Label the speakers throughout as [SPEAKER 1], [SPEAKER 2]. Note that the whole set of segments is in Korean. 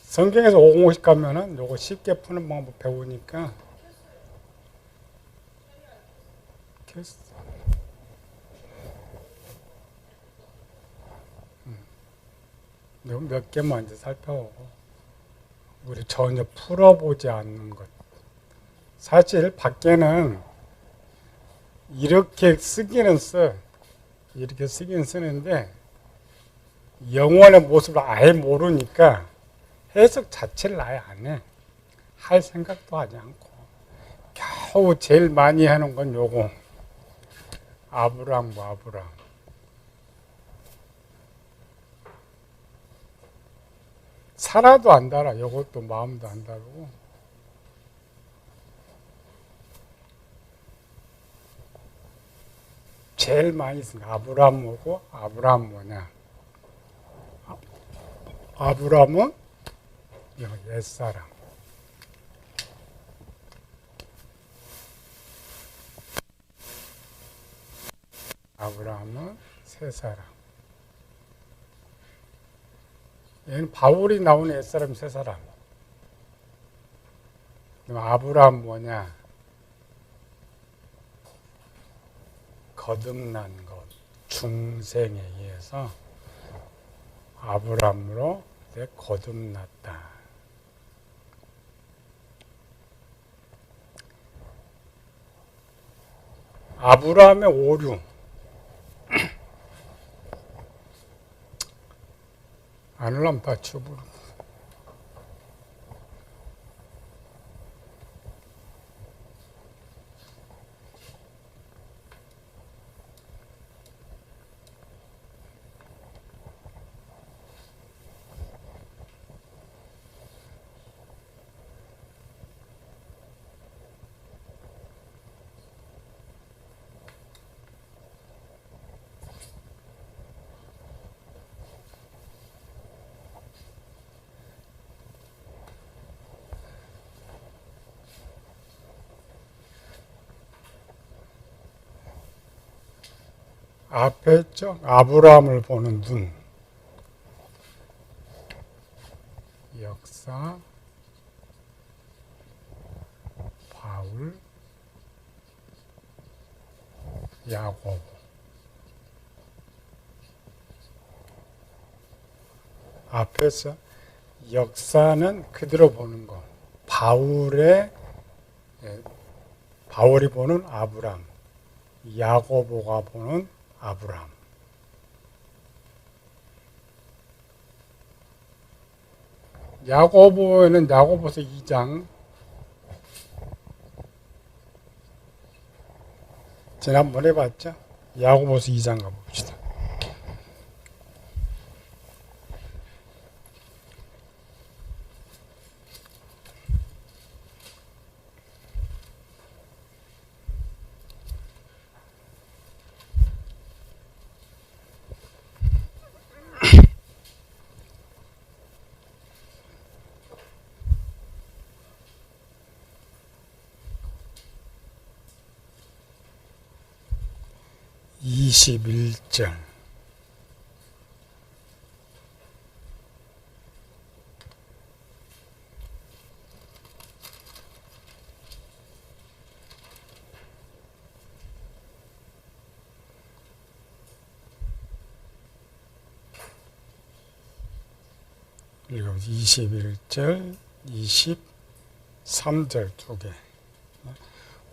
[SPEAKER 1] 성경에서 5공식 가면은 요거 쉽게 푸는 방법 배우니까 몇 개만 이제 살펴보고 우리 전혀 풀어보지 않는 것. 사실 밖에는 이렇게 쓰기는 써. 이렇게 쓰긴 쓰는데 영혼의 모습을 아예 모르니까 해석 자체를 아예 안 해. 할 생각도 하지 않고. 겨우 제일 많이 하는 건 요거. 아브라함. 살아도 안 달아. 요것도 마음도 안 다르고. 제일 많이 쓴 아브라함 뭐고, 아브라함 뭐냐. 아브라함은 옛사람. 아브라함은 새사람. 얘는 바울이 나오는 옛사람, 새사람. 아브라함 뭐냐? 거듭난 것, 중생에 의해서 아브라함으로 거듭났다. 아브라함의 오류. 안 올라면 다 쳐버려. 앞에 있죠? 아브라함을 보는 눈. 역사, 바울, 야곱. 앞에서 역사는 그대로 보는 거. 바울이 보는 아브람, 야고보가 보는 아브람. 야고보에는 야고보서 2장, 지난번에 봤죠? 야고보서 2장 가봅시다. (21절) 그리고 21절, 23절 두 개.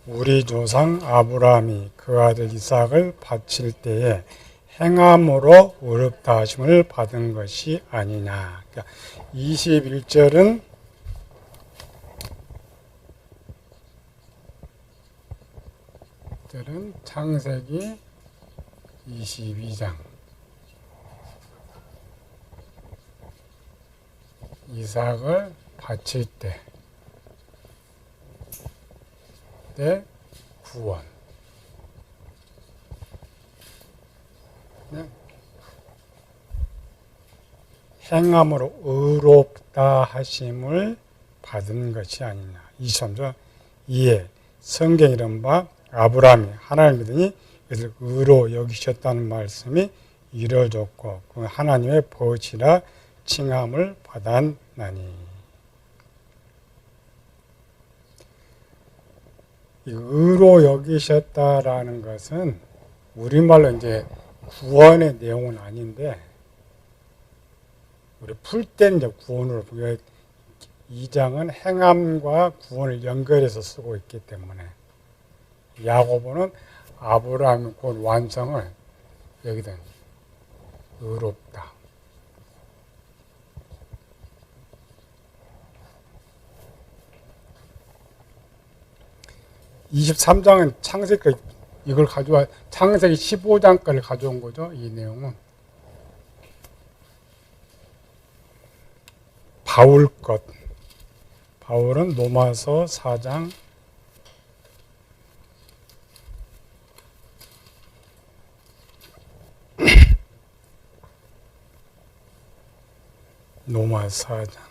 [SPEAKER 1] 우리 조상 아브라함이 그 아들 이삭을 바칠 때에 행함으로 의롭다 하심을 받은 것이 아니냐. 그러니까 21절은 창세기 22장. 이삭을 바칠 때 구원. 행함으로 의롭다 하심을 받은 것이 아니냐. 23절 이에 성경 이른바 아브라함이 하나님을 믿으니 그것을 의로 여기셨다는 말씀이 이루어졌고 그 하나님의 벗이라 칭함을 받았나니. 의로 여기셨다라는 것은 우리말로 이제 구원의 내용은 아닌데, 우리 풀 때 이제 구원으로, 2장은 행함과 구원을 연결해서 쓰고 있기 때문에, 야고보는 아브라함의 곧 완성을 여기다 의롭다. (23장은) 창세기 이걸 가져와, 창세기 15장까지 가져온 거죠. 이 내용은 바울 것. 바울은 로마서 4장 로마서 4장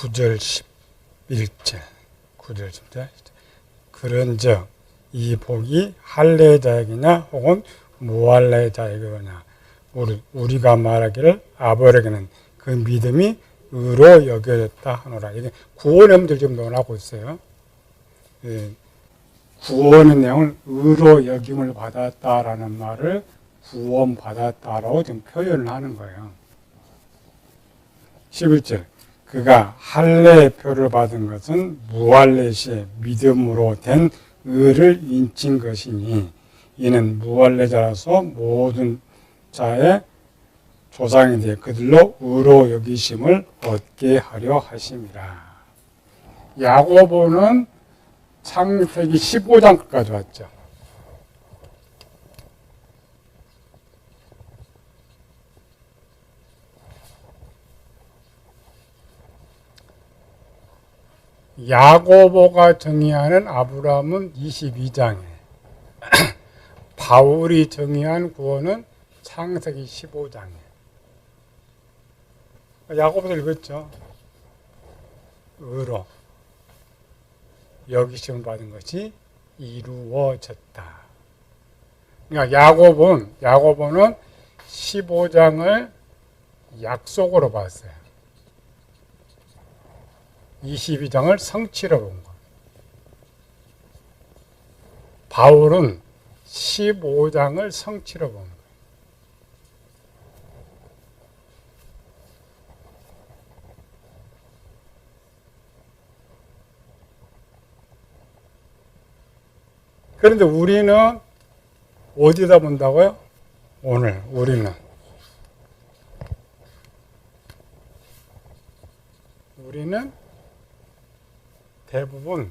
[SPEAKER 1] 9절 11절 9절 10절 그런즉 이 복이 할례자에게냐 혹은 무할례자에게냐 우리가 말하기를 아버지에게는 그 믿음이 의로 여겨졌다 하노라. 이게 구원의 문제를 지금 논하고 있어요. 예, 구원의 내용을 의로 여김을 받았다라는 말을 구원받았다라고 지금 표현을 하는 거예요. 11절 그가 할례의 표를 받은 것은 무할례 시에 믿음으로 된 의를 인친 것이니 이는 무할례자라서 모든 자의 조상이 되어 그들로 의로 여기심을 얻게 하려 하심이라. 야고보는 창세기 15장까지 왔죠. 야고보가 정의하는 아브라함은 22장에 바울이 정의한 구원은 창세기 15장에. 야고보도 읽었죠. 의로 여기심을 받은 것이 이루어졌다. 그러니까 야고보는 15장을 약속으로 봤어요. 22장을 성취로 본 거예요. 바울은 15장을 성취로 본 거예요. 그런데 우리는 어디다 본다고요? 오늘 우리는 대부분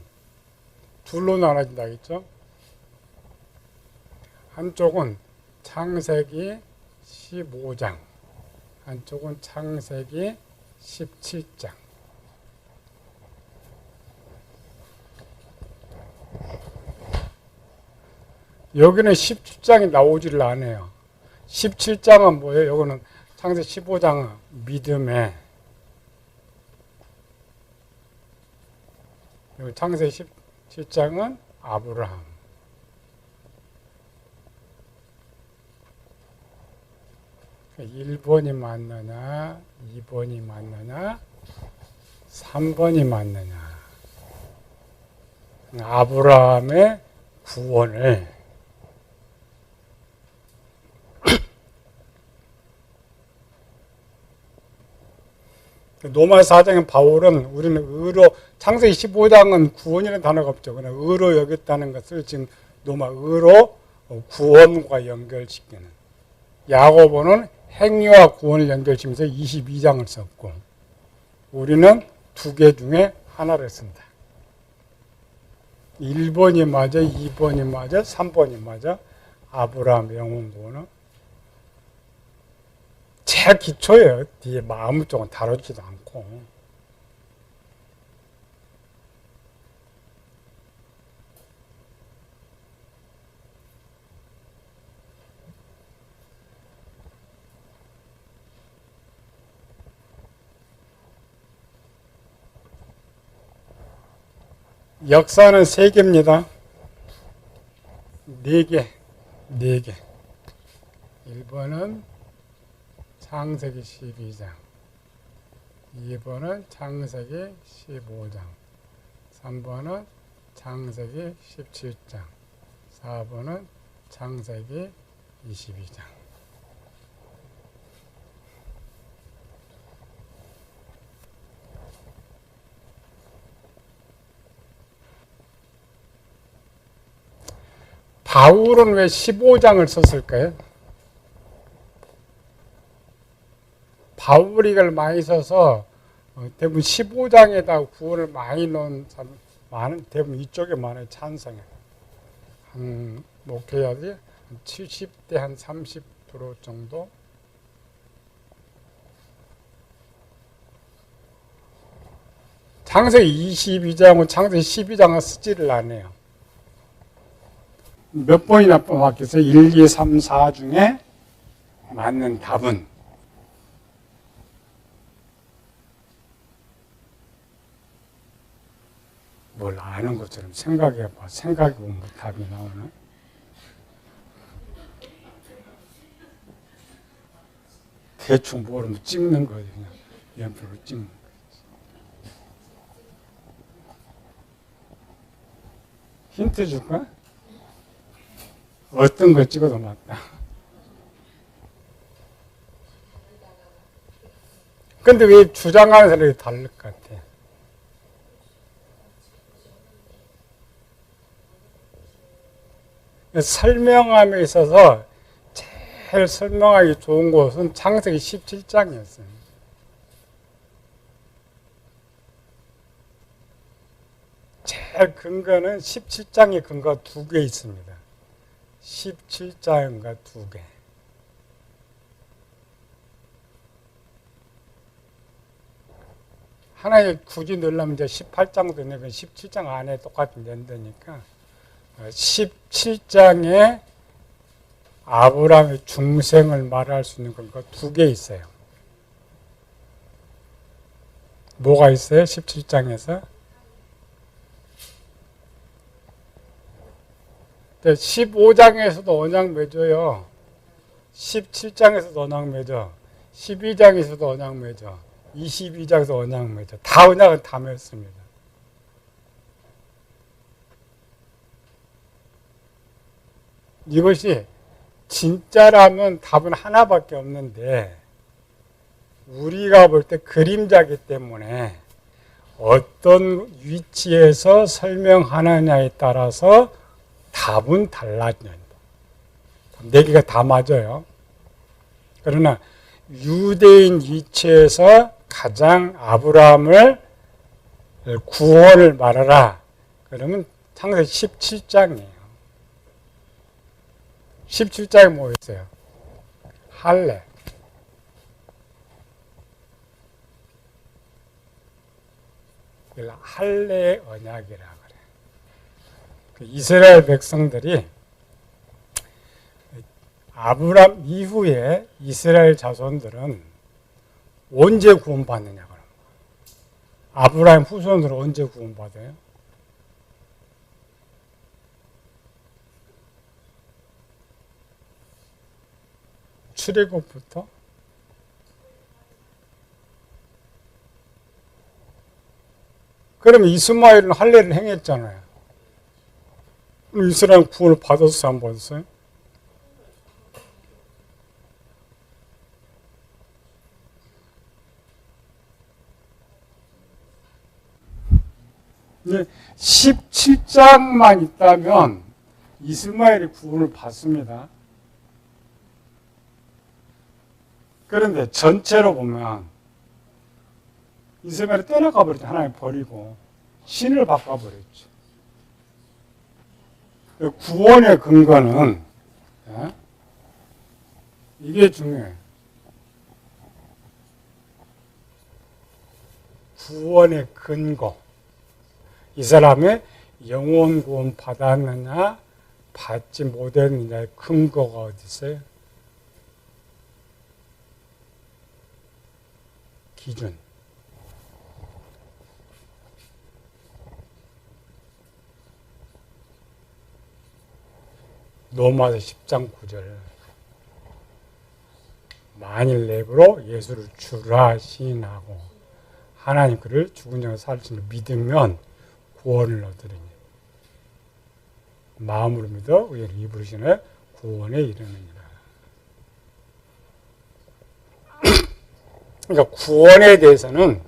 [SPEAKER 1] 둘로 나눠진다 했죠. 한쪽은 창세기 15장, 한쪽은 창세기 17장. 여기는 17장이 나오지를 않아요. 17장은 뭐예요? 여기는 창세기 15장은 믿음에, 창세기 17장은 아브라함. 그러니까 1번이 맞느냐, 2번이 맞느냐, 3번이 맞느냐. 아브라함의 구원을 로마서 4장의 바울은 우리는 의로, 창세기 15장은 구원이라는 단어가 없죠. 그냥 의로 여겼다는 것을 지금 의로 구원과 연결시키는. 야고보는 행위와 구원을 연결시키면서 22장을 썼고, 우리는 두 개 중에 하나를 쓴다. 1번이 맞아, 2번이 맞아, 3번이 맞아. 아브라함 영혼 구원은 기초예요. 뒤에 마음 쪽은 다루지도 않고. 역사는 3개입니다. 4개. 4개. 1번은 창세기 12장, 2번은 창세기 15장, 3번은 창세기 17장, 4번은 창세기 22장. 바울은 왜 15장을 썼을까요? 바울이 이걸 많이 써서 대부분 15장에다 구원을 많이 넣은 사람, 많은, 대부분 이쪽에 많아요. 찬성에. 목회자들이 70대 한 30% 정도. 창세기 22장은 창세기 12장은 쓰지를 않아요. 몇 번이나 뽑았겠어요? 1, 2, 3, 4 중에 맞는 답은 뭘 아는 것처럼 생각해봐. 생각해보면 답이 나오나? 대충 모르면 찍는 거지. 그냥 연필로 찍는 거지. 힌트 줄까? 어떤 걸 찍어도 맞다. 근데 왜 주장하는 사람이 다를 것 같아? 설명함에 있어서 제일 설명하기 좋은 곳은 창세기 17장이었어요. 제일 근거는 17장의 근거가 2개 있습니다. 17장인가 2개. 하나에 굳이 넣으려면 이제 18장도 내면 17장 안에 똑같은 낸다니까 17장에 아브라함의 중생을 말할 수 있는 근거가 2개 있어요. 뭐가 있어요? 17장에서? 15장에서도 언약 맺어요. 17장에서도 언약 맺어. 12장에서도 언약 맺어. 22장에서 언약 맺어. 다 언약은 다 맺습니다. 이것이 진짜라면 답은 하나밖에 없는데 우리가 볼 때 그림자이기 때문에 어떤 위치에서 설명하느냐에 따라서 답은 달라져요. 4개가 다 맞아요. 그러나 유대인 위치에서 가장 아브라함을 구원을 말하라. 그러면 창세기 17장이에요. 17장에 뭐 있어요? 할례. 이걸 할례의 언약이라 그래. 이스라엘 백성들이 아브라함 이후에 이스라엘 자손들은 언제 구원받느냐 그런 거예요. 아브라함 후손으로 언제 구원받아요? 출애굽부터? 그러면 이스마엘은 할례를 행했잖아요. 그럼 이스라엘 구원을 받았어요? 안 받았어요? 네, 17장만 있다면 이스마엘이 구원을 받습니다. 그런데 전체로 보면 이스마엘이 떠나가 버렸죠. 하나님 버리고 신을 바꿔버렸죠. 구원의 근거는 이게 중요해요. 구원의 근거. 이 사람의 영혼 구원 받았느냐 받지 못했느냐의 근거가 어디 있어요? 기준. 로마서 10장 9절. 만일 내부로 예수를 주라 시인하고 하나님 그를 죽은 자가 살리심을 믿으면 구원을 얻으리니 마음으로 믿어 의를 입으시네 구원에 이르느니라. 그러니까 구원에 대해서는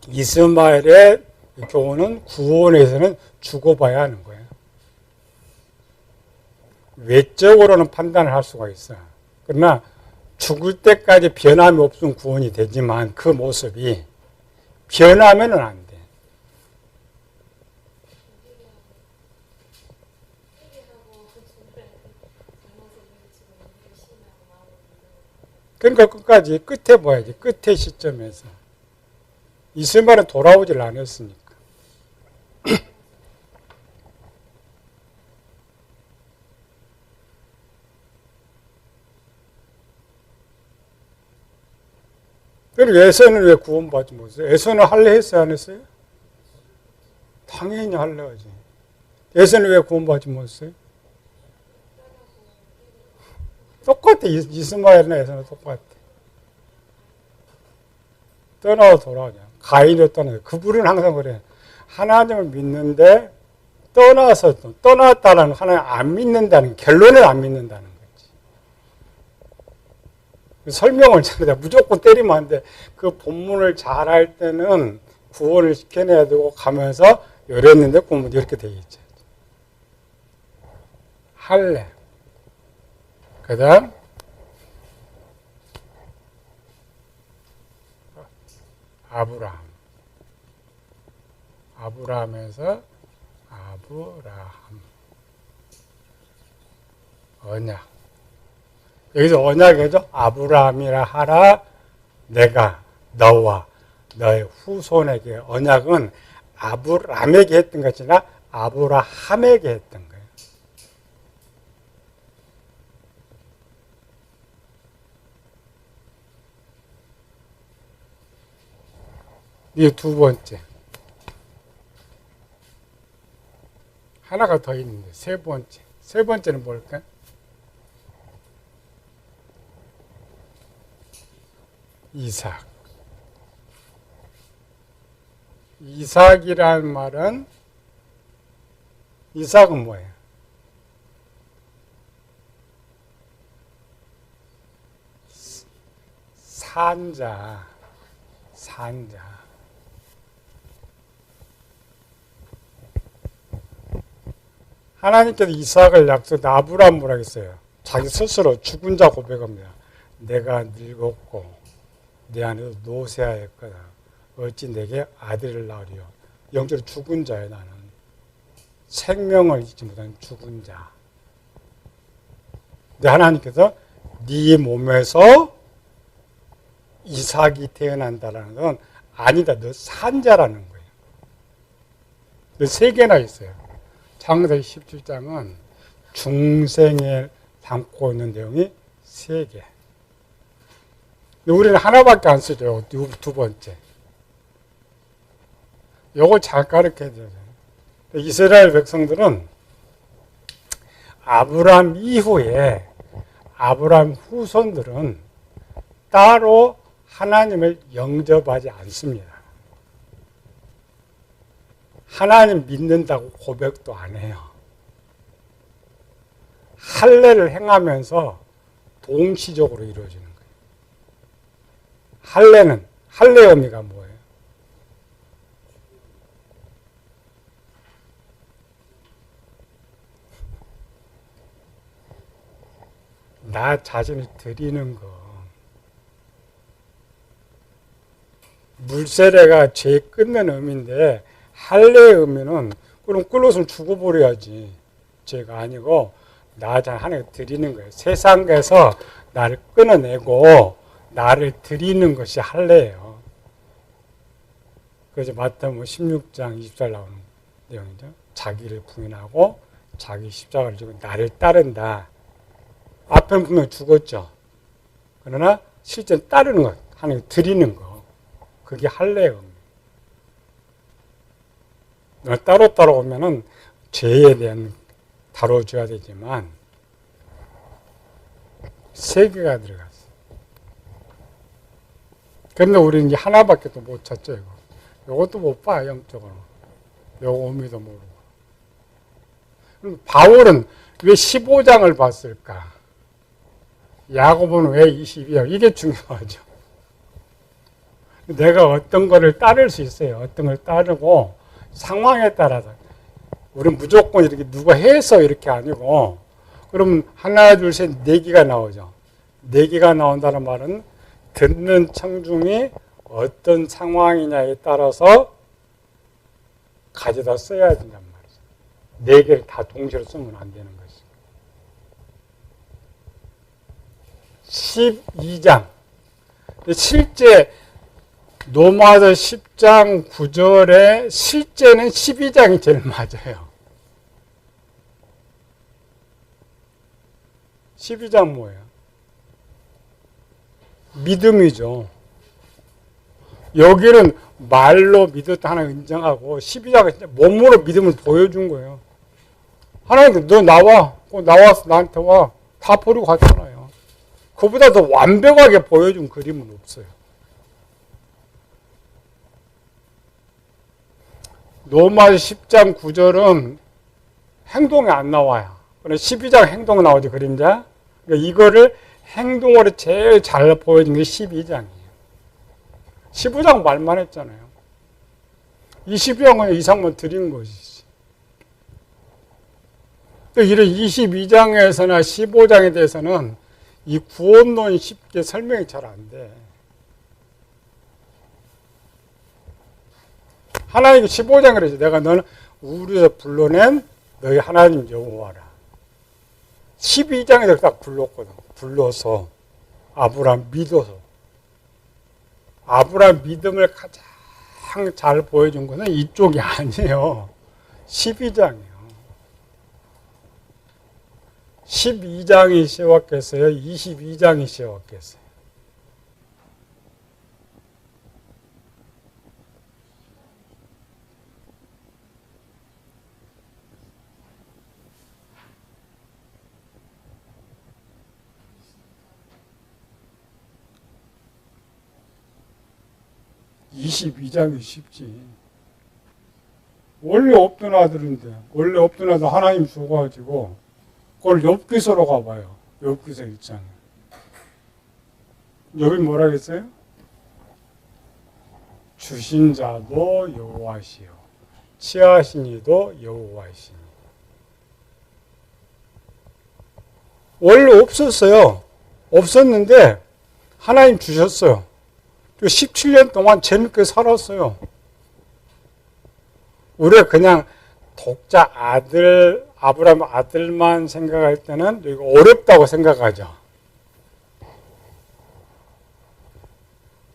[SPEAKER 1] 이스마엘의 교훈은 구원에 대해서는 죽어봐야 하는 거예요. 외적으로는 판단을 할 수가 있어요. 그러나 죽을 때까지 변함이 없으면 구원이 되지만 그 모습이 변하면은 안 돼. 그러니까 끝까지 끝에 봐야지. 끝의 시점에서. 이스마엘은 돌아오질 않았으니까. 그리고 에서는 왜 구원받지 못했어요? 에서는 할례 했어요, 안 했어요? 당연히 할례 하지. 에서는 왜 구원받지 못했어요? 똑같아. 이스마엘이나 에서는 똑같아. 떠나고 돌아오냐. 가인을 떠나요. 그분은 항상 그래. 하나님을 믿는데 떠났다는 하나님 안 믿는다는 결론을 안 믿는다는 거지. 설명을 잘해. 무조건 때리면 안 돼. 그 본문을 잘할 때는 구원을 시켜내야 되고 가면서 이랬는데 구원은 이렇게 돼 있죠. 할례. 그 다음 아브라함에서 아브라함 언약. 여기서 언약이죠. 아브라함이라 하라 내가 너와 너의 후손에게. 언약은 아브라함에게 했던 것이 아니라 아브라함에게 했던 거예요. 이 두 번째. 하나가 더 있는데 세 번째. 세 번째는 뭘까? 이삭. 이삭이라는 말은 이삭은 뭐예요? 산자. 하나님께서 이삭을 약속해 아브라함 뭐라 했어요? 자기 스스로 죽은 자 고백합니다. 내가 늙었고 내 안에서 노쇠하였거든. 어찌 내게 아들을 낳으리요. 영적으로 죽은 자예요. 나는 생명을 잊지 못하는 죽은 자. 근데 하나님께서 네 몸에서 이삭이 태어난다라는 건 아니다. 너 산자라는 거예요. 너 세 개나 있어요. 창세기 17장은 중생에 담고 있는 내용이 세 개. 우리는 하나밖에 안 쓰죠. 두 번째. 요거 잘 가르쳐야 돼요. 이스라엘 백성들은 아브라함 이후에 아브라함 후손들은 따로 하나님을 영접하지 않습니다. 하나님 믿는다고 고백도 안 해요. 할례를 행하면서 동시적으로 이루어지는 거예요. 할례의 의미가 뭐예요? 나 자신을 드리는 거. 물세례가 죄 끊는 의미인데 할례의 의미는 그럼 끌었으면 죽어버려야지. 죄가 아니고 나 자신 하나님께 드리는 거예요. 세상에서 나를 끊어내고 나를 드리는 것이 할례예요. 그래서 마태복음 16장 20절 나오는 내용이죠. 자기를 부인하고 자기 십자가를 지고 나를 따른다. 앞에는 분명 죽었죠. 그러나 실제 따르는 것, 하나님 드리는 거, 그게 할례예요. 따로 오면은 죄에 대한 다뤄줘야 되지만 세 개가 들어갔어. 그런데 우리는 이제 하나밖에 또 못 찾죠, 이거. 요것도 못 봐, 영적으로. 요거 의미도 모르고. 그럼 바울은 왜 15장을 봤을까? 야고보는 왜 22장? 이게 중요하죠. 내가 어떤 거를 따를 수 있어요. 어떤 걸 따르고 상황에 따라서. 우리는 무조건 이렇게 누가 해서 이렇게 아니고, 그럼 하나, 둘, 셋, 네 개가 나오죠. 네 개가 나온다는 말은 듣는 청중이 어떤 상황이냐에 따라서 가져다 써야 된단 말이죠. 네 개를 다 동시에 쓰면 안 되는 것이죠. 12장. 실제 로마서 10장 9절에 실제는 12장이 제일 맞아요. 12장 뭐예요? 믿음이죠. 여기는 말로 믿었다 하나 인정하고 12장은 진짜 몸으로 믿음을 보여준 거예요. 하나님 너 나와. 나와서 나한테 와. 다 버리고 갔잖아요. 그보다 더 완벽하게 보여준 그림은 없어요. 로마서 10장 9절은 행동이 안 나와요. 그런데 12장 행동 나오죠, 그림자. 그러니까 이거를 행동으로 제일 잘 보여준 게 12장이에요. 15장 말만 했잖아요. 22장은 이상만 드린 것이지. 또 이런 22장에서나 15장에 대해서는 이 구원론이 쉽게 설명이 잘 안 돼. 하나님 15장에 그러지. 내가 너는 우리에서 불러낸 너희 하나님 여호와라. 12장에서 딱 불렀거든. 불러서 아브라함 믿어서. 아브라함 믿음을 가장 잘 보여준 것은 이쪽이 아니에요. 12장이에요. 12장이 쉬웠겠어요? 22장이 쉬웠겠어요? 22장이 쉽지. 원래 없던 아들인데, 원래 없던 아들 하나님 줘가지고, 그걸 욥기서로 가봐요. 욥기서 1장. 욥이 뭐라 그랬어요? 주신 자도 여호와시요, 취하신 이도 여호와시니. 원래 없었어요. 없었는데, 하나님 주셨어요. 17년 동안 재밌게 살았어요. 우리가 그냥 독자 아들, 아브라함 아들만 생각할 때는 이거 어렵다고 생각하죠.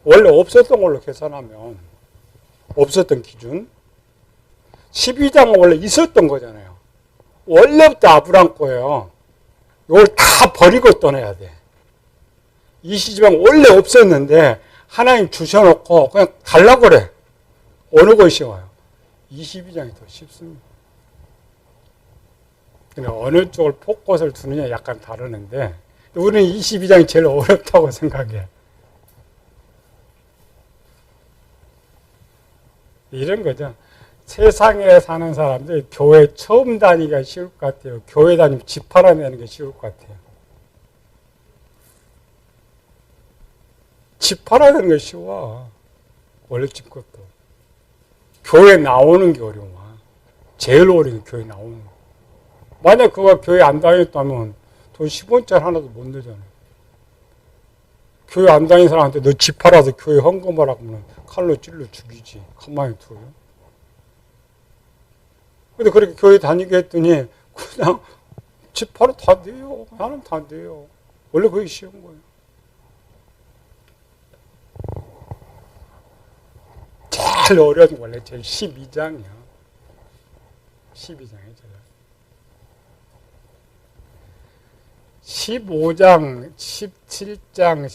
[SPEAKER 1] 원래 없었던 걸로 계산하면, 없었던 기준. 12장은 원래 있었던 거잖아요. 원래부터 아브라함 거예요. 이걸 다 버리고 떠나야 돼. 이 시집은 원래 없었는데 하나님 주셔놓고 그냥 달라고 그래. 어느 것이 쉬워요? 22장이 더 쉽습니다. 그러니까 어느 쪽을 포커스를 두느냐 약간 다르는데 우리는 22장이 제일 어렵다고 생각해. 이런 거죠. 세상에 사는 사람들이 교회 처음 다니기가 쉬울 것 같아요. 교회 다니면 집 팔아내는 게 쉬울 것 같아요. 집 팔아내는 게 쉬워. 원래 집 것도. 교회 나오는 게 어려워. 제일 어려운 게 교회 나오는 거. 만약 그가 교회 안 다녔다면 돈 10원짜리 하나도 못 내잖아요. 교회 안 다니는 사람한테 너 집 팔아서 교회 헌금하라고 하면 칼로 찔러 죽이지. 가만히 둬요. 근데 그렇게 교회 다니게 했더니 그냥 집 팔아 다 돼요. 나는 다 돼요. 원래 그게 쉬운 거예요. 제일 어려운 원래 제일 12장이요. 12장이죠. 15장, 17장,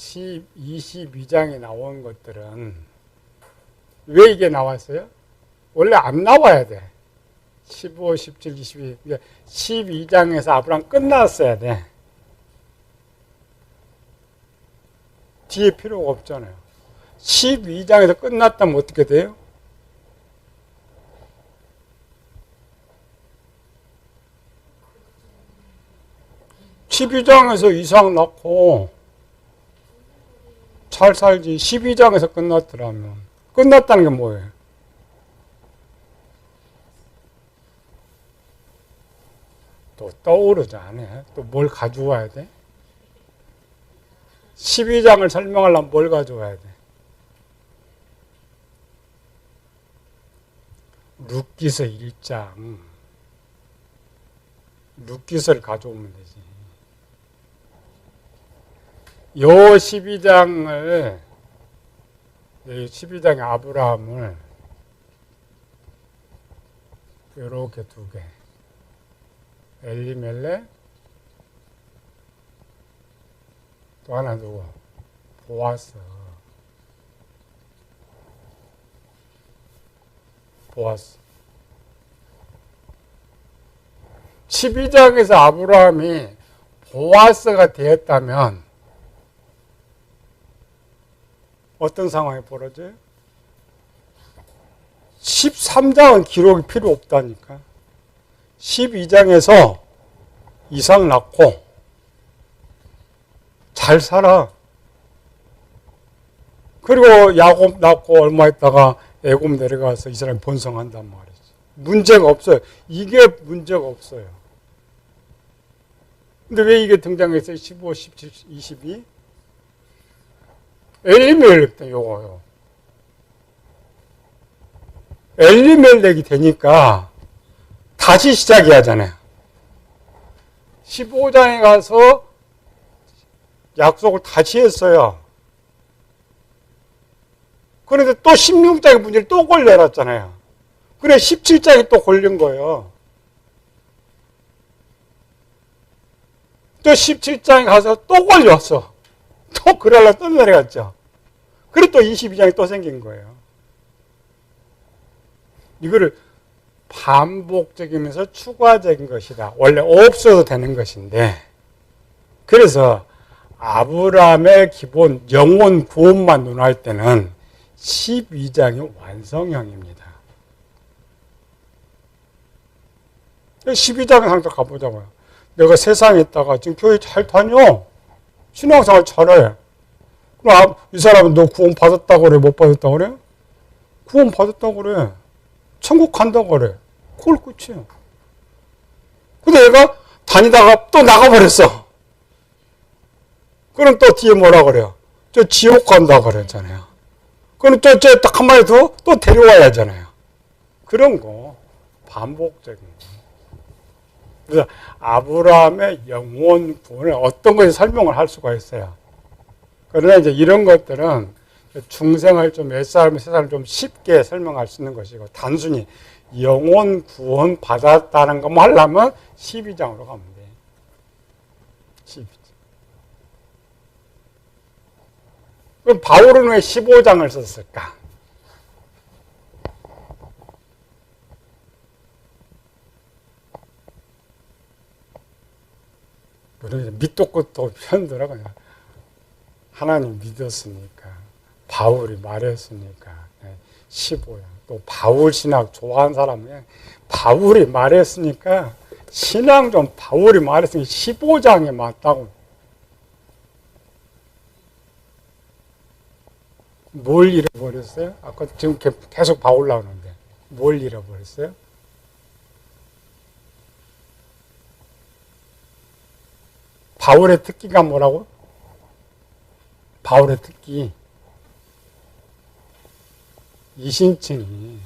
[SPEAKER 1] 22장에 나온 것들은 왜 이게 나왔어요? 원래 안 나와야 돼. 15, 17, 22. 12장에서 아브라함 끝났어야 돼. 뒤에 필요가 없잖아요. 12장에서 끝났다면 어떻게 돼요? (12장에서) 이삭 낳고 잘 살지. 12장에서 끝났더라면 끝났다는 게 뭐예요? 또 떠오르지 않아요? 또 뭘 가져와야 돼? 12장을 설명하려면 뭘 가져와야 돼? 룻기서 1장. 룻기서를 가져오면 되지. 요 12장을, 12장의 아브라함을 이렇게 두 개. 엘리멜렉, 또 하나 누구? 보아스. 12장에서 아브라함이 보아스가 되었다면 어떤 상황이 벌어져요? 13장은 기록이 필요 없다니까. 12장에서 이삭 낳고 잘 살아. 그리고 야곱 낳고 얼마 있다가 애굽 내려가서 이 사람이 번성한단 말이지. 문제가 없어요. 이게 문제가 없어요. 근데 왜 이게 등장했어요? 15, 17, 22? 엘리멜렉 때 요거요. 엘리멜렉이 되니까 다시 시작해야 하잖아요. 15장에 가서 약속을 다시 했어요. 그런데 또 16장의 문제를 또 걸려놨잖아요. 그래 17장이 또 걸린 거예요. 또 17장에 가서 또 걸렸어. 또 그러려 또 내려갔죠. 그래 또 22장이 또 생긴 거예요. 이거를 반복적이면서 추가적인 것이다. 원래 없어도 되는 것인데, 그래서 아브라함의 기본 영혼 구원만 논할 때는 12장이 완성형입니다. 12장에 항상 가보자고요. 내가 세상에 있다가 지금 교회 잘 다녀. 신앙생활 잘해. 그럼 이 사람은 너 구원 받았다고 그래? 못 받았다고 그래? 구원 받았다고 그래. 천국 간다고 그래. 그걸 끝이에요. 근데 얘가 다니다가 또 나가버렸어. 그럼 또 뒤에 뭐라 그래요? 저 지옥 간다고 그랬잖아요. 그럼 또 딱 한마디 더 또 데려와야 하잖아요. 그런 거 반복적인 거. 그래서 아브라함의 영혼 구원을 어떤 것이 설명을 할 수가 있어요. 그러나 이제 이런 것들은 중생을 좀 몇 사람, 세 사람 좀 쉽게 설명할 수 있는 것이고, 단순히 영혼 구원 받았다는 것만 하려면 12장으로 가면 돼. 12장. 그럼 바울은 왜 15장을 썼을까? 밑도 끝도 편들어 그냥. 하나님 믿었으니까, 바울이 말했으니까 15장. 또 바울 신학 좋아하는 사람은 바울이 말했으니까, 신앙 좀 바울이 말했으니까 15장에 맞다고. 뭘 잃어버렸어요? 아까 지금 계속 바울 나오는데 뭘 잃어버렸어요? 바울의 특기가 뭐라고? 바울의 특기. 이신칭이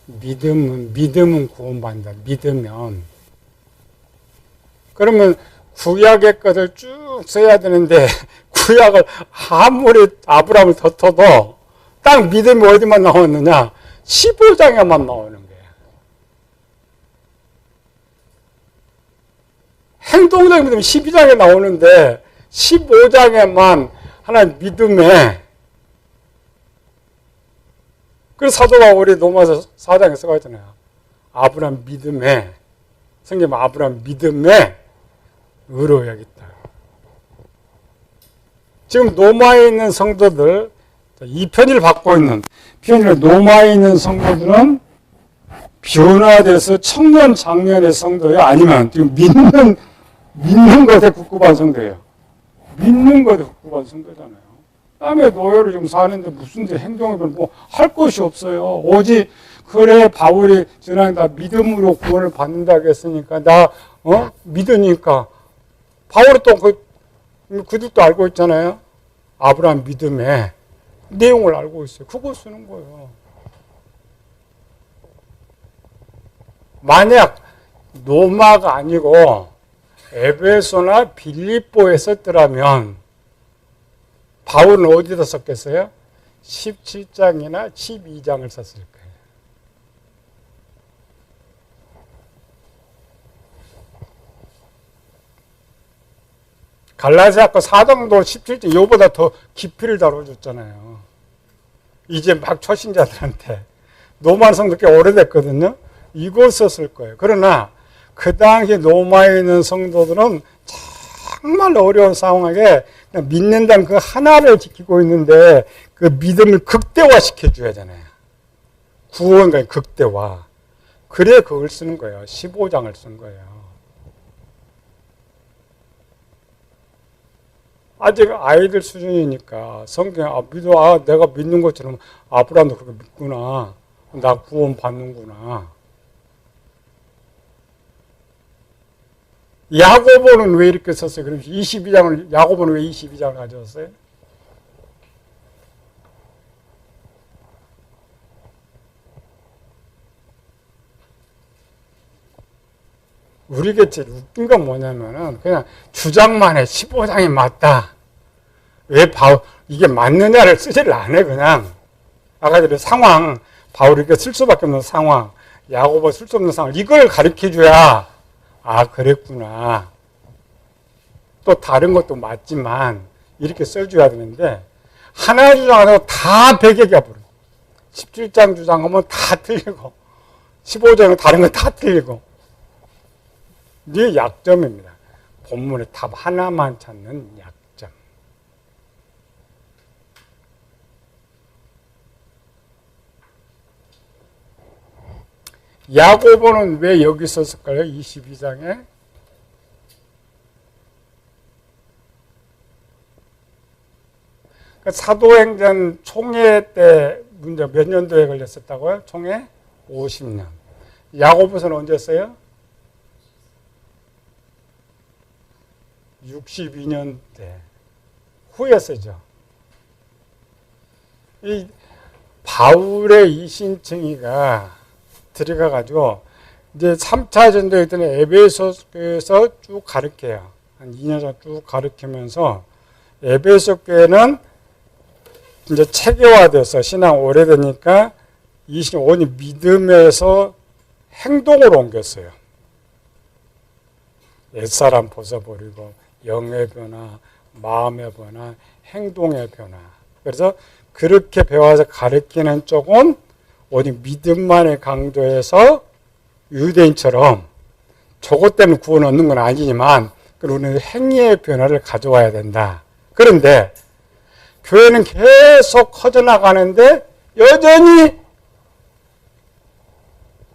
[SPEAKER 1] 믿음은 구원받는다. 믿으면. 그러면 구약의 것을 쭉 써야 되는데, 구약을 아무리 아브라함을 덮어도 딱 믿음이 어디만 나왔느냐? 15장에만 나오는 거예요. 행동적인 믿음이 12장에 나오는데 15장에만 하나님 믿음에, 그래서 사도 바울이 로마서 4장에 써가 있잖아요. 아브라함 믿음에, 성경 아브라함 믿음에 의로 여겼다. 지금 로마에 있는 성도들, 이 편지를 받고 있는, 편지를 로마에 있는 성도들은 변화돼서 청년 장년의 성도예요? 아니면 지금 믿는 것에 국구한 성도예요? 믿는 것에 국구한 성도잖아요. 땀에 노예로 지금 사는데 무슨 행동을 뭐 할 것이 없어요. 오직 그래 바울이 전에 나 믿음으로 구원을 받는다고 했으니까 나 믿으니까 바울이 또 그들도 알고 있잖아요. 아브라함 믿음의 내용을 알고 있어요. 그거 쓰는 거예요. 만약 로마가 아니고 에베소나 빌립보에 썼더라면 바울은 어디다 썼겠어요? 17장이나 12장을 썼을 거예요. 갈라디아서 4장도 17장 이거보다 더 깊이를 다뤄줬잖아요. 이제 막 초신자들한테 로마 성도 꽤 오래됐거든요. 이걸 썼을 거예요. 그러나 그 당시 로마에 있는 성도들은 정말 어려운 상황에 그냥 믿는다는 그 하나를 지키고 있는데 그 믿음을 극대화시켜줘야 하잖아요. 구원과 극대화. 그래 그걸 쓰는 거예요. 15장을 쓴 거예요. 아직 아이들 수준이니까 성경 믿어 내가 믿는 것처럼 아브라함도 그렇게 믿구나. 나 구원 받는구나. 야고보는 왜 이렇게 썼어요? 그럼 22장을 야고보는 왜 22장을 가져왔어요? 우리가 제일 웃긴 건 뭐냐면은 그냥 주장만 해. 15장이 맞다. 왜 이게 맞느냐를 쓰지를 않아요. 그냥 아까 전에 상황, 바울이 쓸 수밖에 없는 상황, 야고보 쓸 수 없는 상황, 이걸 가르쳐줘야 그랬구나. 또 다른 것도 맞지만 이렇게 써줘야 되는데 하나 주장하고 다 배격이야 버려. 17장 주장하면 다 틀리고 15장은 다른 거 다 틀리고. 이게 약점입니다. 본문의 답 하나만 찾는 약점. 야고보는 왜 여기 있었을까요? 22장에. 사도행전 총회 때 문제 몇 년도에 걸렸었다고요? 총회? 50년. 야고보서는 언제 써요? 62년 때 후에 쓰죠. 이 바울의 이 신청이가 들어가가지고 이제 3차 전도에 있던 에베소에서 쭉 가르쳐요. 한 2년 정도 쭉 가르치면서 에베소 교회는 이제 체계화돼서 신앙 오래되니까 25년 믿음에서 행동으로 옮겼어요. 옛사람 벗어버리고 영의 변화, 마음의 변화, 행동의 변화. 그래서 그렇게 배워서 가르치는 쪽은 오직 믿음만을 강조해서 유대인처럼 저것 때문에 구원 얻는 건 아니지만 우리는 행위의 변화를 가져와야 된다. 그런데 교회는 계속 커져나가는데 여전히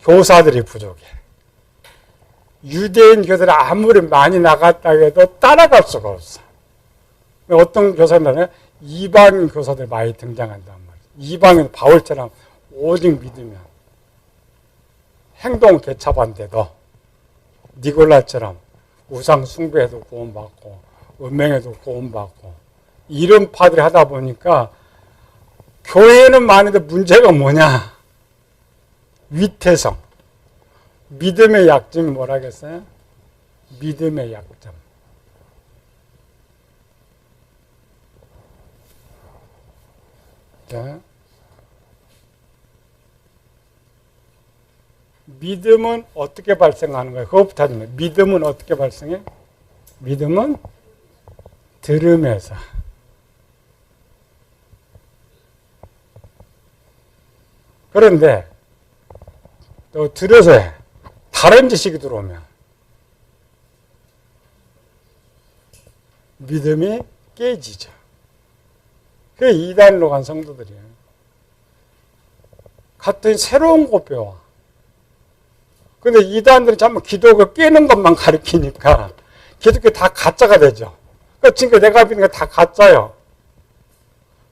[SPEAKER 1] 교사들이 부족해. 유대인 교사들이 아무리 많이 나갔다 해도 따라갈 수가 없어. 어떤 교사들은 이방인 교사들 많이 등장한단 말이야. 이방인 바울처럼 오직 믿으면 행동 개차반돼도 니골라처럼 우상 숭배에도 구원받고 은행에도 구원받고 이런 파들이 하다 보니까 교회는 많은데 문제가 뭐냐? 위태성. 믿음의 약점이 뭐라겠어요? 믿음의 약점. 자, 믿음은 어떻게 발생하는 거예요? 그것부터 하면 믿음은 어떻게 발생해? 믿음은 들음에서. 그런데 또 들어서 다른 지식이 들어오면 믿음이 깨지죠. 그게 이단으로 간 성도들이에요. 같은 새로운 거 배워. 근데 이단들은 전부 기독교 깨는 것만 가르치니까 기독교 다 가짜가 되죠. 그러니까 지금 내가 믿는 게 다 가짜예요.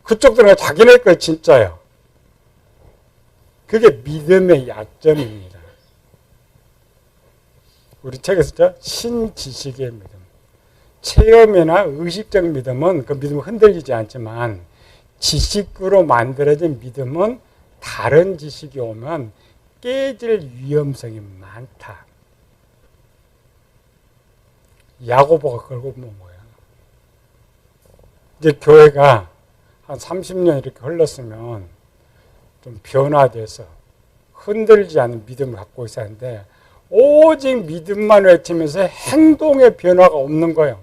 [SPEAKER 1] 그쪽들은 자기네 거 진짜예요. 그게 믿음의 약점입니다. 우리 책에서 신지식의 믿음. 체험이나 의식적 믿음은 그 믿음은 흔들리지 않지만 지식으로 만들어진 믿음은 다른 지식이 오면 깨질 위험성이 많다. 야고보가 걸고 본 거야. 이제 교회가 한 30년 이렇게 흘렀으면 좀 변화돼서 흔들리지 않는 믿음을 갖고 있었는데 오직 믿음만 외치면서 행동의 변화가 없는 거예요.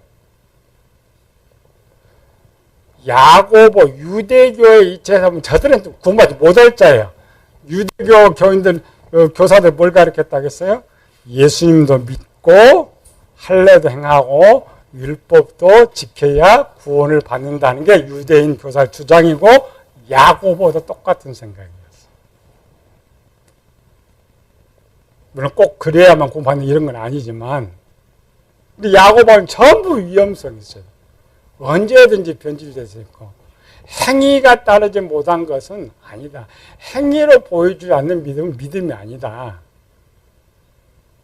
[SPEAKER 1] 야고보 유대교의 이체에서 보면 저들은 구원받지 못할 자예요. 유대교 교인들 교사들 뭘 가르쳤다겠어요? 예수님도 믿고 할례도 행하고 율법도 지켜야 구원을 받는다는 게 유대인 교사의 주장이고 야고보도 똑같은 생각이었어요. 물론 꼭 그래야만 구원받는 이런 건 아니지만 근데 야고보는 전부 위험성이 있어요. 언제든지 변질될 수 있고 행위가 따르지 못한 것은 아니다. 행위로 보여주지 않는 믿음은 믿음이 아니다.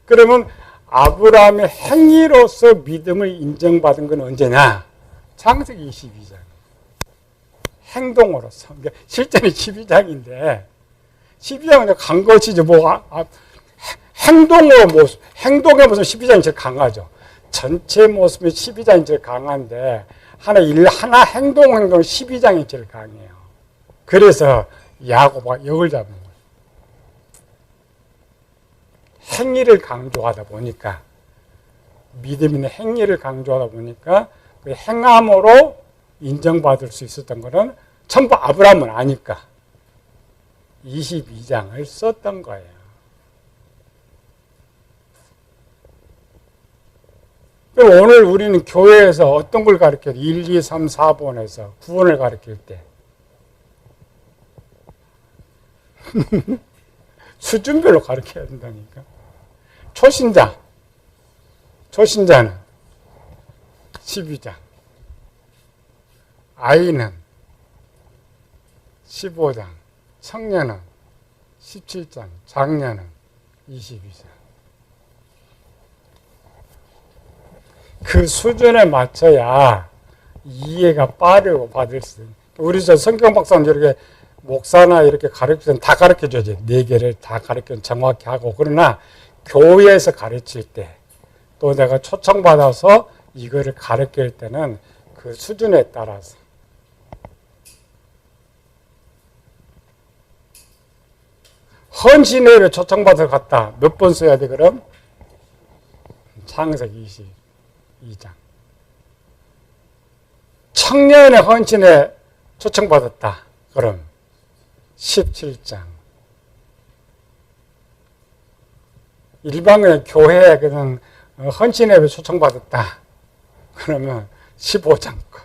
[SPEAKER 1] 그러면 아브라함의 행위로서 믿음을 인정받은 건 언제냐? 창세기 22장. 행동으로서. 그러니까 실제는 12장인데 12장은 간 것이지 행동의 모습 12장이 제일 강하죠. 전체 모습은 12장이 제일 강한데 하나 행동 12장이 제일 강해요. 그래서 야고보가 역을 잡는 거예요. 행위를 강조하다 보니까 믿음이나 행위를 강조하다 보니까 그 행함으로 인정받을 수 있었던 거는 전부 아브라함은 아니까 22장을 썼던 거예요. 오늘 우리는 교회에서 어떤 걸 가르쳐요? 1, 2, 3, 4번에서 구원을 가르칠 때 수준별로 가르쳐야 된다니까. 초신자는 12장, 아이는 15장, 청년은 17장, 장년은 22장. 그 수준에 맞춰야 이해가 빠르고 받을 수 있는. 우리 저 성경 박사는 이렇게 목사나 이렇게 가르치면 다 가르쳐줘야지. 4개를 다 가르쳐 정확히 하고. 그러나 교회에서 가르칠 때 또 내가 초청받아서 이거를 가르칠 때는 그 수준에 따라서 헌신회를 초청받아서 갔다. 몇 번 써야 돼 그럼? 창세기 22장. 청년의 헌신에 초청받았다. 그럼 17장. 일반의 교회에 그냥 헌신에 초청받았다. 그러면 15장 거.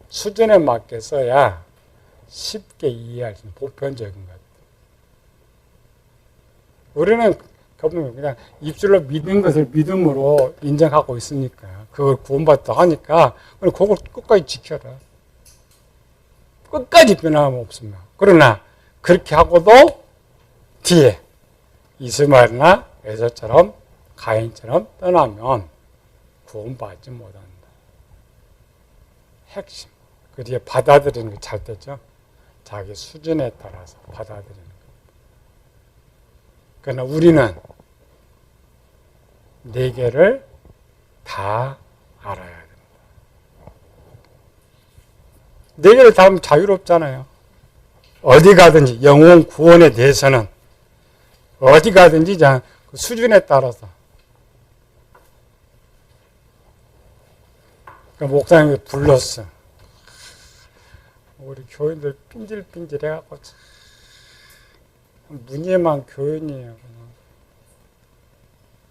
[SPEAKER 1] 수준에 맞게 써야 쉽게 이해할 수 있는 보편적인 것. 우리는 그냥 입술로 믿는 것을 믿음으로 인정하고 있으니까 그걸 구원받다 하니까 그걸 끝까지 지켜라. 끝까지 변함 없으면. 그러나 그렇게 하고도 뒤에 이스마엘이나 에서처럼 가인처럼 떠나면 구원받지 못한다. 핵심. 그 뒤에 받아들이는 게 잘 되죠. 자기 수준에 따라서 받아들이는 거. 그러나 우리는 4개를 다 알아야 됩니다. 4개를 다 하면 자유롭잖아요. 어디 가든지 영혼 구원에 대해서는 어디 가든지 그 수준에 따라서. 그러니까 목사님이 불렀어. 우리 교인들 삔질삔질 해갖고 무늬만 교인이에요.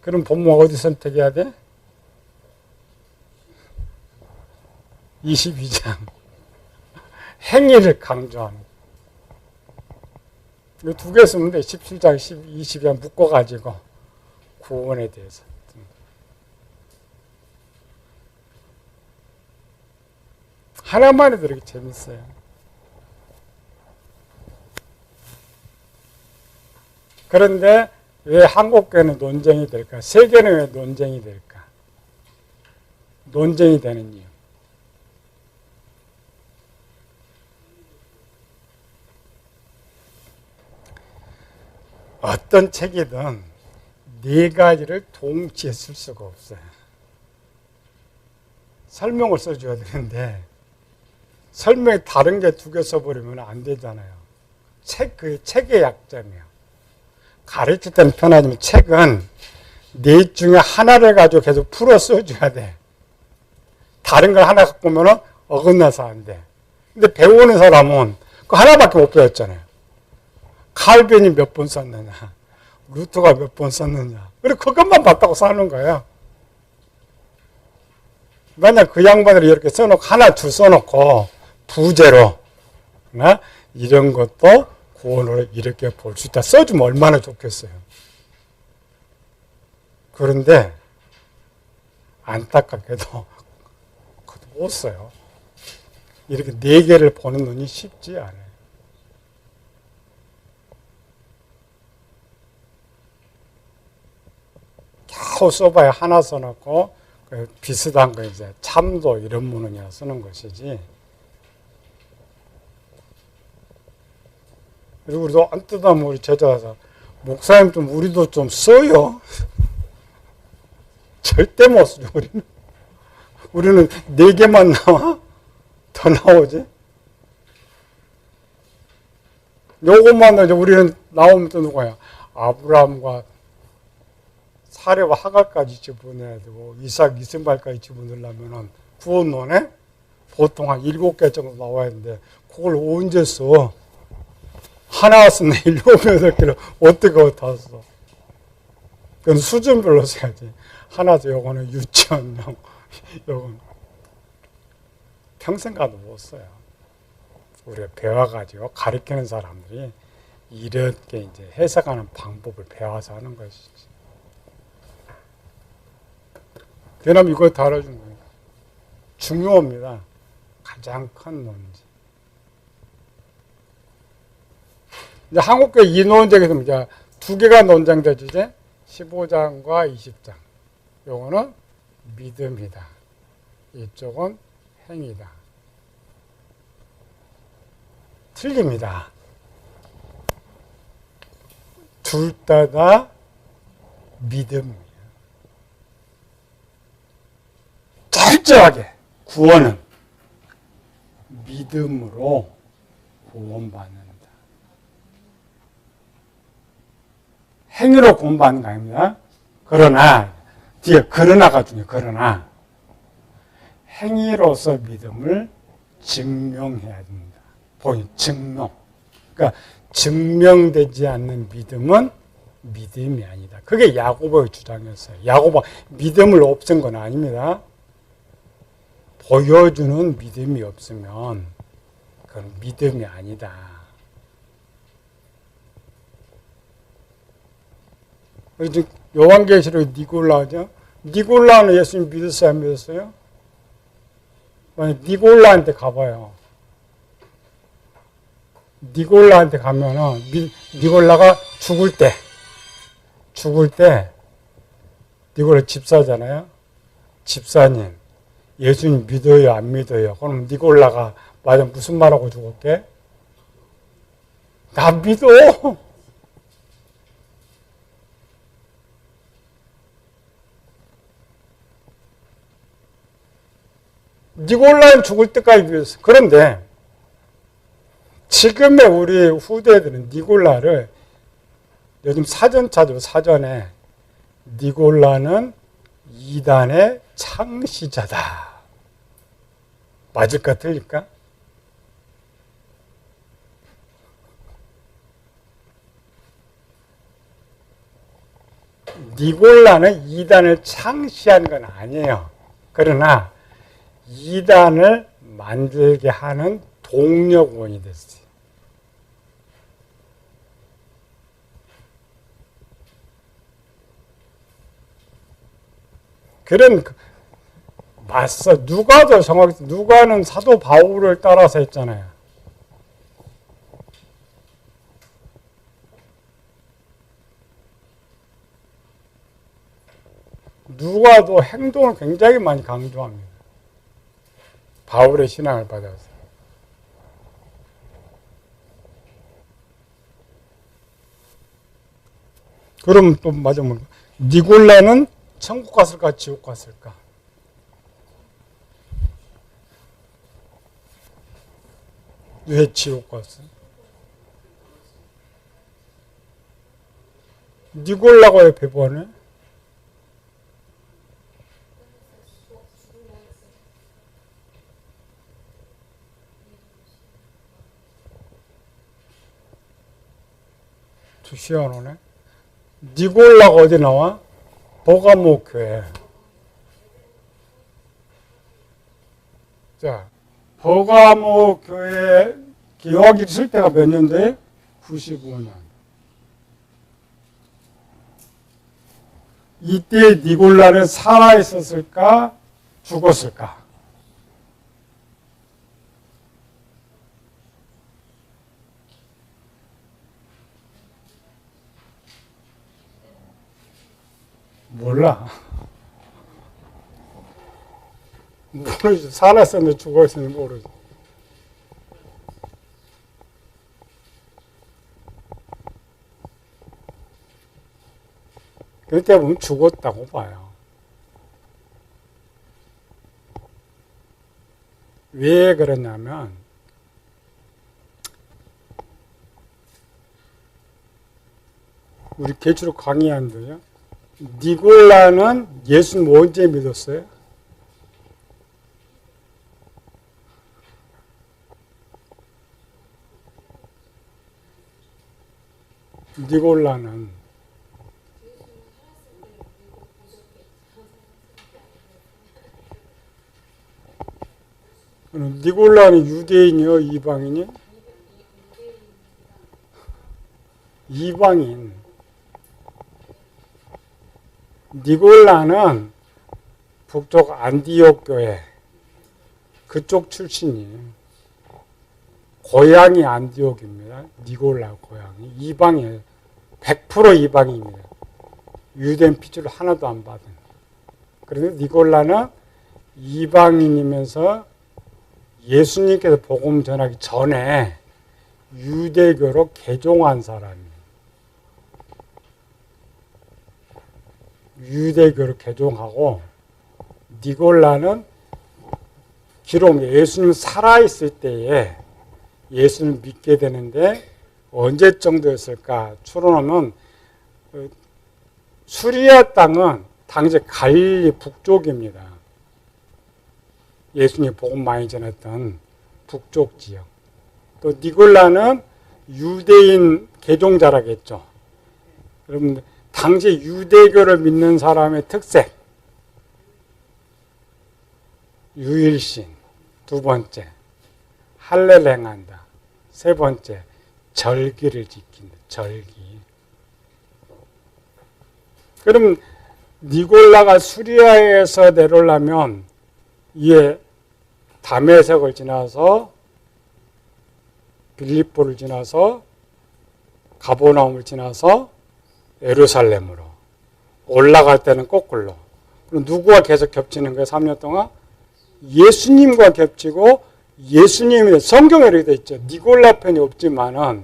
[SPEAKER 1] 그럼 본목 어디 선택해야 돼? 22장. 행위를 강조하는. 이 두 개 쓰면 돼. 17장, 22장 묶어가지고 구원에 대해서. 하나만 해도 이렇게 재밌어요. 그런데 왜 한국교회는 논쟁이 될까? 세계는 왜 논쟁이 될까? 논쟁이 되는 이유. 어떤 책이든 네 가지를 동시에 쓸 수가 없어요. 설명을 써줘야 되는데 설명이 다른 게 두 개 써버리면 안 되잖아요. 그게 책의 약점이에요. 가르칠 때는 편하지만 책은 네 중에 하나를 가지고 계속 풀어 써줘야 돼. 다른 걸 하나 갖고 오면 어긋나서 안 돼. 근데 배우는 사람은 그 하나밖에 못 배웠잖아요. 칼빈이 몇 번 썼느냐, 루터가 몇 번 썼느냐. 그리고 그것만 봤다고 사는 거예요. 만약 그 양반들이 이렇게 써놓고 하나 둘 써놓고 부제로 이런 것도 구원으로 이렇게 볼 수 있다 써주면 얼마나 좋겠어요. 그런데 안타깝게도 그것도 못 써요. 이렇게 네 개를 보는 눈이 쉽지 않아요. 겨우 써봐야 하나 써놓고 비슷한 거 이제 참도 이런 문헌이나 쓰는 것이지. 그리고 우리도 언뜻 하면 우리 제자가 목사님 좀 우리도 좀 써요. 절대 못 쓰죠. 우리는 네 개만 나와? 더 나오지? 요것만 우리는 나오면 또 누구야? 아브라함과 사례와 하갈까지 집어넣어야 되고 이삭, 이스마엘까지 집어넣으려면 구원론에 보통 한 7개 정도 나와야 되는데 그걸 언제 써? 하나 쓰네 7, 8개를 어떻게 다 써? 그건 수준별로 써야지. 하나도 요거는 유치원용, 요거는 평생 가도 못 써요. 우리가 배워가지고 가르치는 사람들이 이렇게 이제 해석하는 방법을 배워서 하는 것이지. 그럼 이거 다뤄준 거예요. 중요합니다. 가장 큰 논지. 이제 한국교회 이 논쟁에서 이제 두 개가 논쟁되지, 이제 15장과 20장. 요거는 믿음이다. 이쪽은 행위다. 틀립니다. 둘 다 믿음이에요. 철저하게 구원은 믿음으로 구원받는다. 행위로 구원받는 거 아닙니다. 그러나 뒤에 그러나가 중요해요. 그러나 행위로서 믿음을 증명해야 됩니다. 증명. 그러니까 증명되지 않는 믿음은 믿음이 아니다. 그게 야고보의 주장이었어요. 야고보 믿음을 없앤 건 아닙니다. 보여주는 믿음이 없으면 그건 믿음이 아니다. 요한계시록 니골라죠? 니골라는 예수님 믿었어요? 안 믿었어요? 니골라한테 가봐요. 니골라한테 가면은 니골라가 죽을 때 니골라 집사잖아요. 집사님 예수님 믿어요 안 믿어요? 그럼 니골라가 맞아 무슨 말하고 죽을게? 나 믿어. 니골라는 죽을 때까지 믿었어. 그런데 지금의 우리 후대들은 니골라를 요즘 사전 찾아도 사전에 니골라는 이단의 창시자다. 맞을까 틀릴까? 니골라는 이단을 창시한 건 아니에요. 그러나 이단을 만들게 하는 동력원이 됐어요. 그런 맞서 누가도 정확히 누가는 사도 바울을 따라서 했잖아요. 누가도 행동을 굉장히 많이 강조합니다. 바울의 신앙을 받아서. 그럼 또 맞아 뭐 니골라는 천국 갔을까 지옥 갔을까? 왜 지옥 갔어? 니골라가 왜 배반해? 희한하네. 니골라가 어디 나와? 버가모 교회. 자, 버가모 교회 여기 있을 때가 몇 년도에? 95년. 이때 니골라는 살아 있었을까? 죽었을까? 몰라. 모르지. 살았었는데 죽었으면 모르지. 그때 보면 죽었다고 봐요. 왜 그러냐면 우리 계시록 강의한도요. 니골라는 예수님 언제 믿었어요? 니골라는 니골라는 유대인이요? 이방인이요? 이방인. 니골라는 북쪽 안디옥 교회 그쪽 출신이에요. 고향이 안디옥입니다. 니골라 고향이. 이방이에요. 100% 이방입니다. 유대인 핏줄 하나도 안 받은. 그런데 니골라는 이방인이면서 예수님께서 복음 전하기 전에 유대교로 개종한 사람이에요. 유대교로 개종하고 니골라는 기록 예수님 살아있을 때에 예수님을 믿게 되는데 언제 정도였을까? 추론하면 수리아 땅은 당시 갈릴리 북쪽입니다. 예수님이 복음 많이 전했던 북쪽 지역. 또 니골라는 유대인 개종자라겠죠. 여러분 당시 유대교를 믿는 사람의 특색. 유일신. 두 번째, 할례를 행한다. 세 번째, 절기를 지킨다. 절기. 그럼 니골라가 수리아에서 내려오려면 이에 다메섹을 지나서 빌립보를 지나서 가버나움을 지나서 예루살렘으로 올라갈 때는 거꾸로. 그럼 누구와 계속 겹치는 거예요? 3년 동안? 예수님과 겹치고 예수님이 성경에 이렇게 되어 있죠. 니골라 편이 없지만은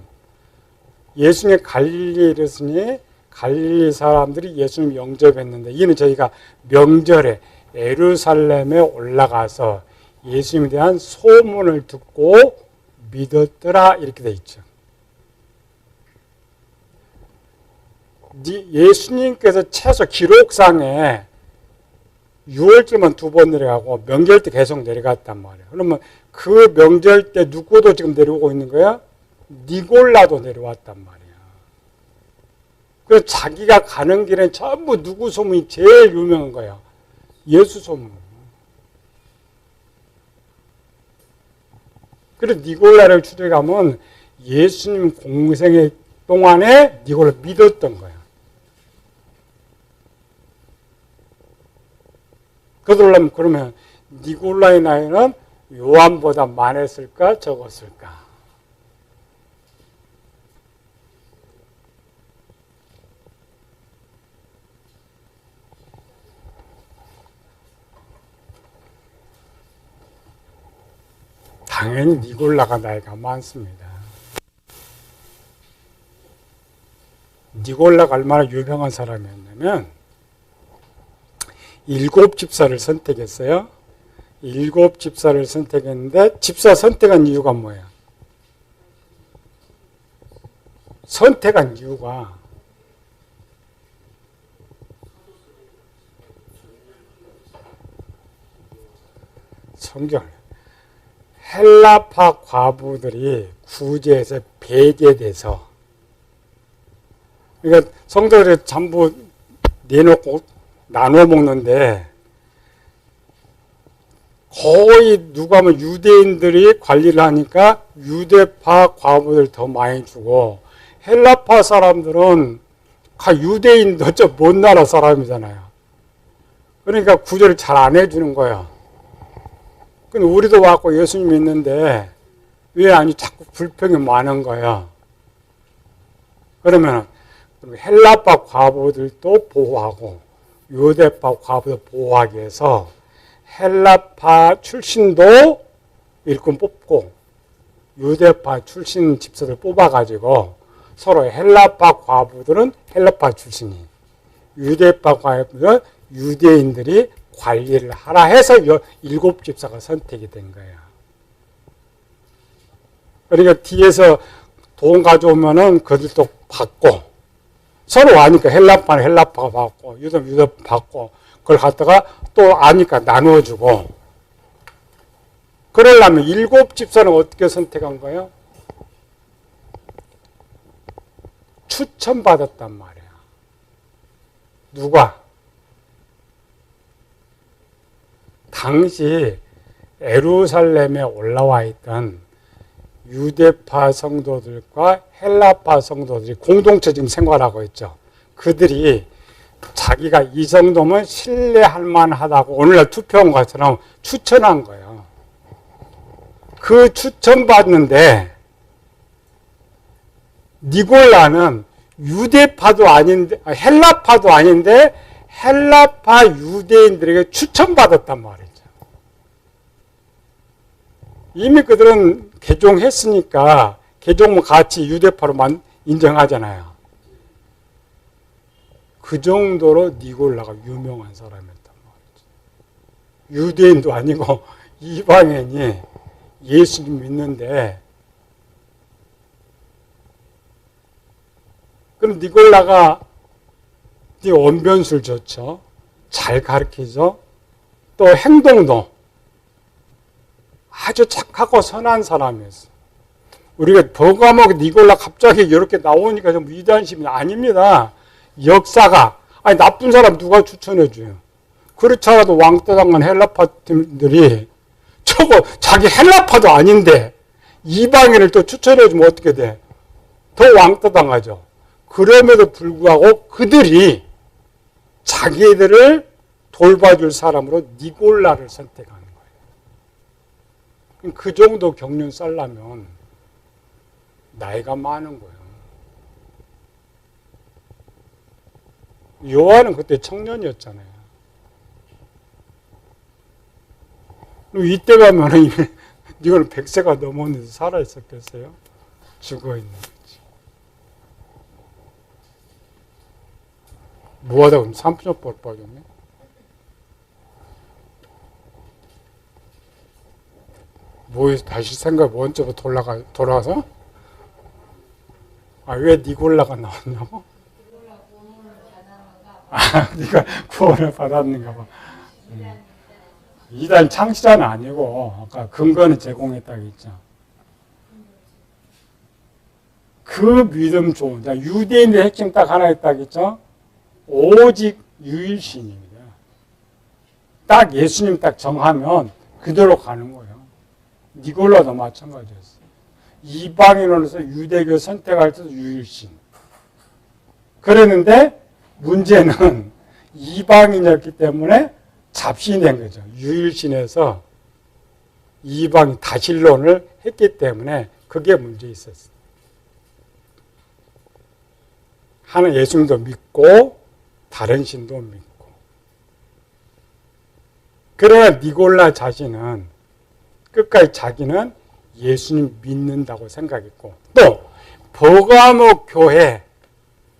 [SPEAKER 1] 예수님이 갈릴리에 이르시니 갈릴리 사람들이 예수님 영접했는데 이는 저희가 명절에 예루살렘에 올라가서 예수님에 대한 소문을 듣고 믿었더라 이렇게 되어 있죠. 예수님께서 최소 기록상에 6월절만 2번 내려가고 명절 때 계속 내려갔단 말이에요. 그러면 그 명절 때 누구도 지금 내려오고 있는 거야? 니골라도 내려왔단 말이야. 그래서 자기가 가는 길엔 전부 누구 소문이 제일 유명한 거야? 예수 소문. 그래서 니골라를 추적하면 예수님 공생의 동안에 니골라 믿었던 거야. 그러면 니골라의 나이는 요한보다 많았을까 적었을까? 당연히 니골라가 나이가 많습니다. 니골라가 얼마나 유명한 사람이었냐면 7집사를 선택했어요. 7집사를 선택했는데 집사 선택한 이유가 뭐야? 선택한 이유가 성경 헬라파 과부들이 구제에서 배제돼서 그러니까 성도들이 전부 내놓고 나눠 먹는데 거의 누가 하면 유대인들이 관리를 하니까 유대파 과부들 더 많이 주고 헬라파 사람들은 유대인도 저 먼 나라 사람이잖아요. 그러니까 구제를 잘 안 해주는 거야. 근데 우리도 와갖고 예수님 믿는데 왜 아니 자꾸 불평이 많은 거야. 그러면 헬라파 과부들도 보호하고 유대파 과부도 보호하기 위해서 헬라파 출신도 일꾼 뽑고 유대파 출신 집사들 뽑아가지고 서로 헬라파 과부들은 헬라파 출신이 유대파 과부들은 유대인들이 관리를 하라 해서 7집사가 선택이 된 거예요. 그러니까 뒤에서 돈 가져오면은 그들도 받고 서로 아니까 헬라파는 헬라파가 받고 유대 받고 그걸 갖다가 또 아니까 나누어주고 그러려면 7집사는 어떻게 선택한 거예요? 추천받았단 말이야. 누가? 당시 예루살렘에 올라와 있던 유대파 성도들과 헬라파 성도들이 공동체 지금 생활하고 있죠. 그들이 자기가 이 정도면 신뢰할 만하다고 오늘날 투표한 것처럼 추천한 거예요. 그 추천받는데 니골라는 유대파도 아닌데 헬라파도 아닌데 헬라파 유대인들에게 추천받았단 말이죠. 이미 그들은 개종했으니까 개종은 같이 유대파로 인정하잖아요. 그 정도로 니골라가 유명한 사람이었단 말이죠. 유대인도 아니고 이방인이 예수님 믿는데 그럼 니골라가 언변술 좋죠. 잘 가르치죠. 또 행동도 아주 착하고 선한 사람이었어. 우리가 버가목 니골라 갑자기 이렇게 나오니까 좀 위대한심이 아닙니다. 역사가 아니 나쁜 사람 누가 추천해줘요. 그렇잖아도 왕따 당한 헬라파 팀들이 저거 자기 헬라파도 아닌데 이방인을 또 추천해주면 어떻게 돼? 더 왕따 당하죠. 그럼에도 불구하고 그들이 자기들을 돌봐줄 사람으로 니골라를 선택하는 거예요. 그 정도 경륜 쌓려면 나이가 많은 거예요. 요한은 그때 청년이었잖아요. 이때 가면은 이거는 100세가 넘었는데 살아있었겠어요? 죽어있는 거지. 뭐하다 그럼 삼천포 빠졌네? 뭐해서 다시 생각 먼저 돌아가서? 왜 니골라가 나왔냐고? 네가 구원을 받았는가 봐. 이단 창시자는 아니고 아까 근거는 제공했다고 했죠. 그 믿음 좋은 자 유대인의 핵심 딱 하나 있다고 했죠. 오직 유일신입니다. 딱 예수님 딱 정하면 그대로 가는 거예요. 니골라도 마찬가지였어요. 이방인으로서 유대교 선택할 때도 유일신. 그랬는데 문제는 이방인이었기 때문에 잡신된 거죠. 유일신에서 이방 다신론을 했기 때문에 그게 문제 있었어요. 하나 예수님도 믿고 다른 신도 믿고. 그러나 니골라 자신은 끝까지 자기는 예수님 믿는다고 생각했고 또 버가모 교회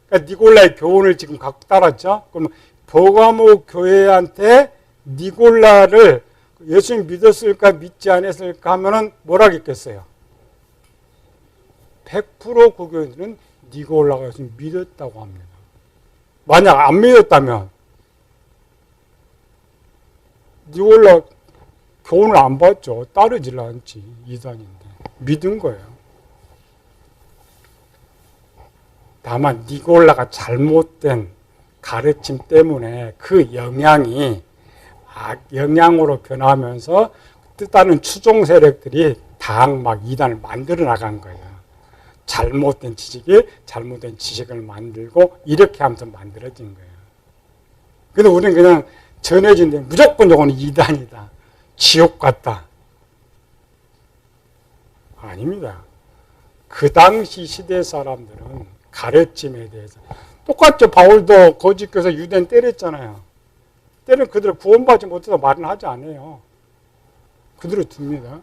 [SPEAKER 1] 그러니까 니골라의 교훈을 지금 갖고 따랐죠. 그러면 버가모 교회한테 니골라를 예수님 믿었을까 믿지 않았을까 하면은 뭐라겠겠어요? 100% 그 교회들은 니골라가 예수님 믿었다고 합니다. 만약 안 믿었다면 니골라 교훈을 안 받죠. 따르질 않지. 이단인데. 믿은 거예요. 다만 니골라가 잘못된 가르침 때문에 그 영향이 악영향으로 변하면서 뜻하는 추종 세력들이 당 막 이단을 만들어 나간 거예요. 잘못된 지식을 만들고 이렇게 하면서 만들어진 거예요. 근데 우리는 그냥 전해진 데 무조건 이거는 이단이다. 지옥 같다. 아닙니다. 그 당시 시대 사람들은 가르침에 대해서 똑같죠. 바울도 거짓 교사 유대인 때렸잖아요. 때는 그들을 구원받지 못해서 말은 하지 않아요. 그들을 둡니다.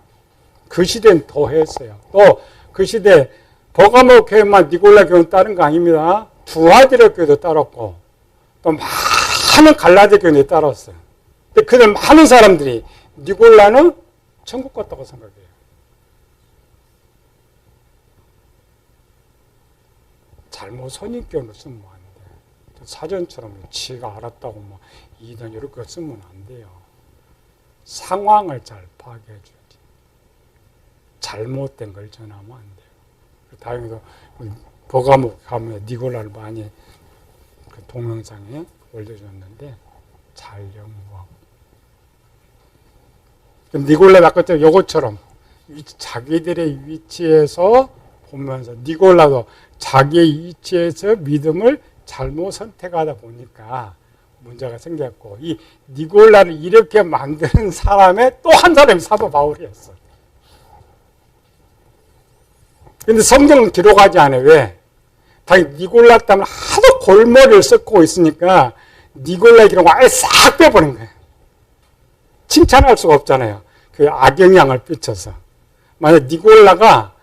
[SPEAKER 1] 그 시대는 더 했어요. 또 그 시대 버가모 교회만 니골라 교회는 따른 거 아닙니다. 두아디라 교회도 따랐고 또 많은 갈라디 교회도 따랐어요. 근데 그들 많은 사람들이 니골라는 천국 같다고 생각해요. 잘못 선입견을 쓰면 안 돼. 사전처럼 지가 알았다고 뭐 이단 이렇게 쓰면 안 돼요. 상황을 잘 파악해줘야지. 잘못된 걸 전하면 안 돼요. 다행히도 버가모 가면 니골라를 많이 그 동영상에 올려줬는데 잘 연구하고. 니골라 아까 요것처럼 자기들의 위치에서 보면서 니골라도 자기의 위치에서 믿음을 잘못 선택하다 보니까 문제가 생겼고 이 니골라를 이렇게 만드는 사람의 또 한 사람이 사도 바울이었어. 근데 성경은 기록하지 않아요. 왜? 당연히 니골라 때문에 하도 골머리를 썩고 있으니까 니골라의 기록을 아예 싹 빼버린 거예요. 칭찬할 수가 없잖아요. 그 악영향을 끼쳐서. 만약 니골라가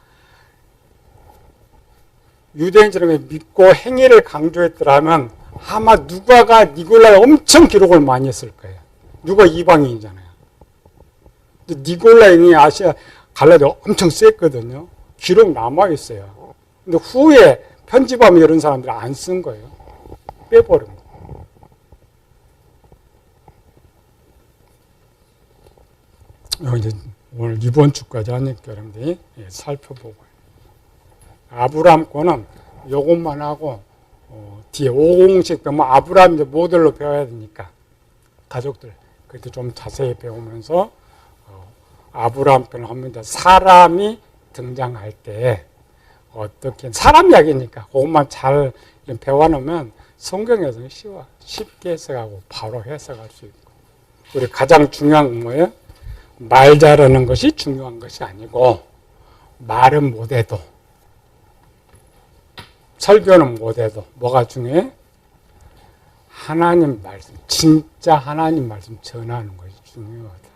[SPEAKER 1] 유대인처럼 믿고 행위를 강조했더라면 아마 누가가 니골라에 엄청 기록을 많이 했을 거예요. 누가 이방인이잖아요. 근데 니골라인이 아시아 갈라디 엄청 셌거든요. 기록 남아있어요. 근데 후에 편집하면 이런 사람들이 안 쓴 거예요. 빼버린 거예요. 이제 오늘 이번 주까지 하니까 여러분들이 살펴보고 아브라함 거는 요것만 하고 뒤에 5공식 배우면 아브라함 이제 모델로 배워야 되니까 가족들 그때 좀 자세히 배우면서 아브라함 편을 하면 이제 사람이 등장할 때 어떻게 사람 이야기니까 그것만 잘 배워놓으면 성경에서는 쉽게 해석하고 바로 해석할 수 있고 우리 가장 중요한 건 뭐예요? 말 잘하는 것이 중요한 것이 아니고 말은 못해도 설교는 못해도 뭐가 중요해? 하나님 말씀 진짜 하나님 말씀 전하는 것이 중요하다.